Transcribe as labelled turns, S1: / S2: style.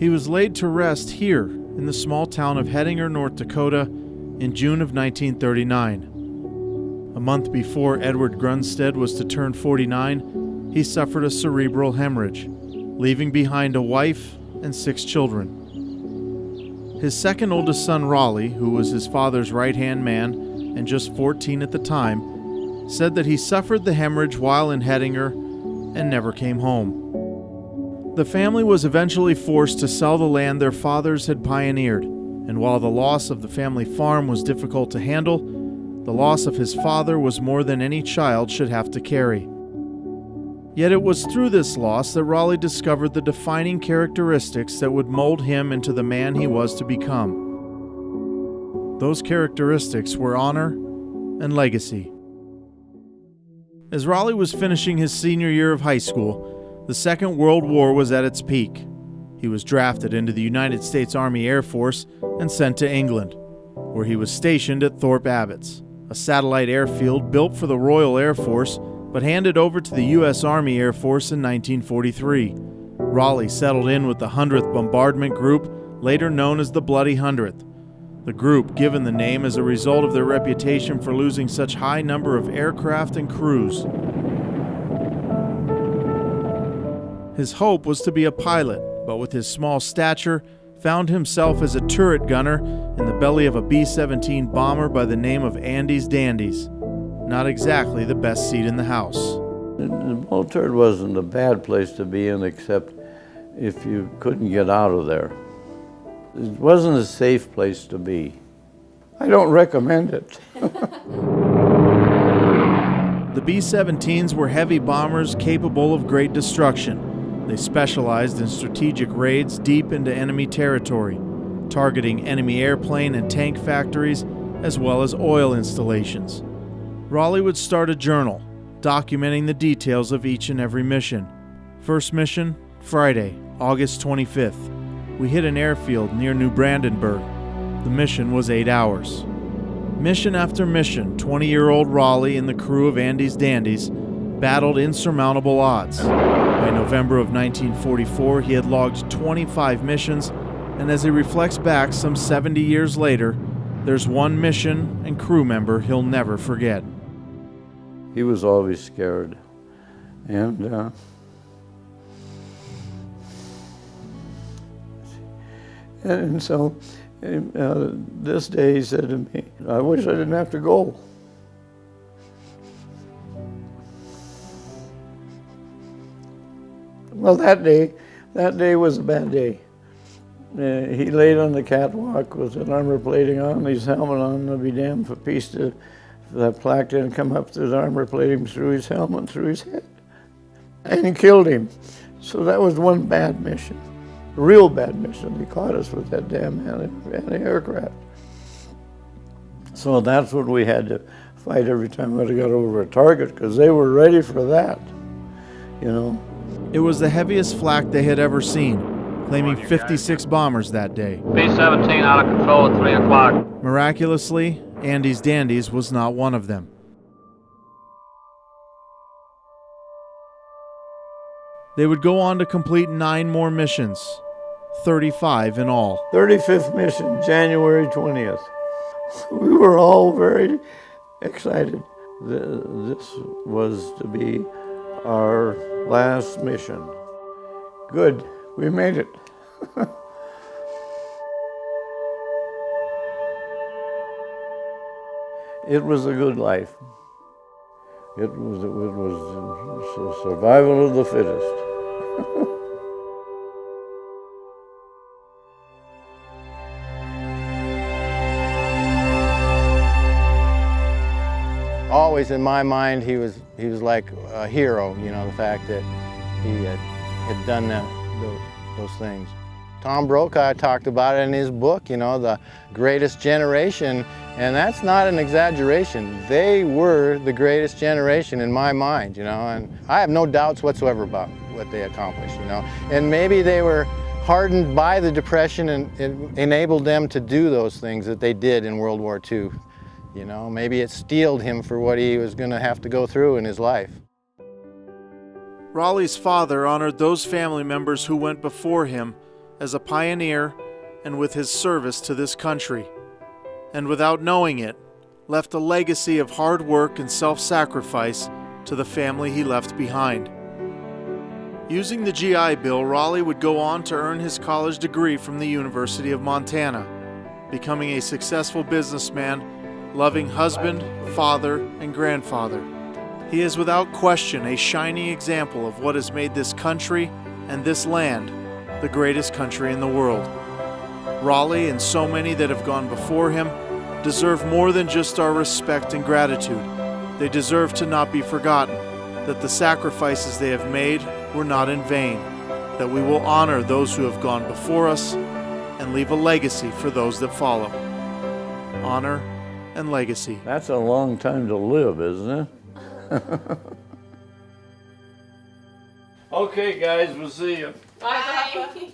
S1: He was laid to rest here in the small town of Hettinger, North Dakota, in June of 1939. A month before Edward Grunstead was to turn 49, he suffered a cerebral hemorrhage, leaving behind a wife and 6 children. His second oldest son, Rollie, who was his father's right-hand man and just 14 at the time, said that he suffered the hemorrhage while in Hettinger and never came home. The family was eventually forced to sell the land their fathers had pioneered, and while the loss of the family farm was difficult to handle, the loss of his father was more than any child should have to carry. Yet it was through this loss that Rollie discovered the defining characteristics that would mold him into the man he was to become. Those characteristics were honor and legacy. As Rollie was finishing his senior year of high school, the Second World War was at its peak. He was drafted into the United States Army Air Force and sent to England, where he was stationed at Thorpe Abbotts, a satellite airfield built for the Royal Air Force but handed over to the U.S. Army Air Force in 1943. Rollie settled in with the 100th Bombardment Group, later known as the Bloody 100th. The group, given the name as a result of their reputation for losing such high number of aircraft and crews. His hope was to be a pilot, but with his small stature, found himself as a turret gunner in the belly of a B-17 bomber by the name of Andy's Dandies. Not exactly the best seat in the house.
S2: The Moultrie wasn't a bad place to be in, except if you couldn't get out of there. It wasn't a safe place to be. I don't recommend it.
S1: The B-17s were heavy bombers capable of great destruction. They specialized in strategic raids deep into enemy territory, targeting enemy airplane and tank factories, as well as oil installations. Rollie would start a journal, documenting the details of each and every mission. First mission, Friday, August 25th. We hit an airfield near New Brandenburg. The mission was 8 hours. Mission after mission, 20-year-old Rollie and the crew of Andy's Dandies battled insurmountable odds. By November of 1944, he had logged 25 missions, and as he reflects back some 70 years later, there's one mission and crew member he'll never forget.
S2: He was always scared. And so this day he said to me, I wish I didn't have to go. Well, that day was a bad day. He laid on the catwalk with an armor plating on, his helmet on. I'd be damned if a piece of that plaque didn't come up through the armor plating, through his helmet, through his head, and killed him. So that was one bad mission, a real bad mission. He caught us with that damn anti-aircraft. So that's what we had to fight every time we got over a target, because they were ready for that, you know.
S1: It was the heaviest flak they had ever seen, claiming 56 bombers that day.
S3: B-17 out of control at 3 o'clock.
S1: Miraculously, Andy's Dandies was not one of them. They would go on to complete 9 more missions, 35 in all.
S2: 35th mission, January 20th. We were all very excited. This was to be our last mission. Good, we made it. It was a good life. It was survival of the fittest.
S4: Always in my mind, he was like a hero. You know, the fact that he had done those things. Tom Brokaw talked about it in his book, you know, The Greatest Generation, and that's not an exaggeration. They were the greatest generation in my mind, you know, and I have no doubts whatsoever about what they accomplished, you know. And maybe they were hardened by the Depression and it enabled them to do those things that they did in World War II. You know, maybe it steeled him for what he was going to have to go through in his life.
S1: Rollie's father honored those family members who went before him as a pioneer and with his service to this country, and without knowing it, left a legacy of hard work and self-sacrifice to the family he left behind. Using the GI Bill, Rollie would go on to earn his college degree from the University of Montana, becoming a successful businessman, loving husband, father, and grandfather. He is without question a shining example of what has made this country and this land the greatest country in the world. Rollie and so many that have gone before him deserve more than just our respect and gratitude. They deserve to not be forgotten, that the sacrifices they have made were not in vain, that we will honor those who have gone before us and leave a legacy for those that follow. Honor and legacy.
S2: That's a long time to live, isn't it? Okay, guys, we'll see you.
S5: Bye.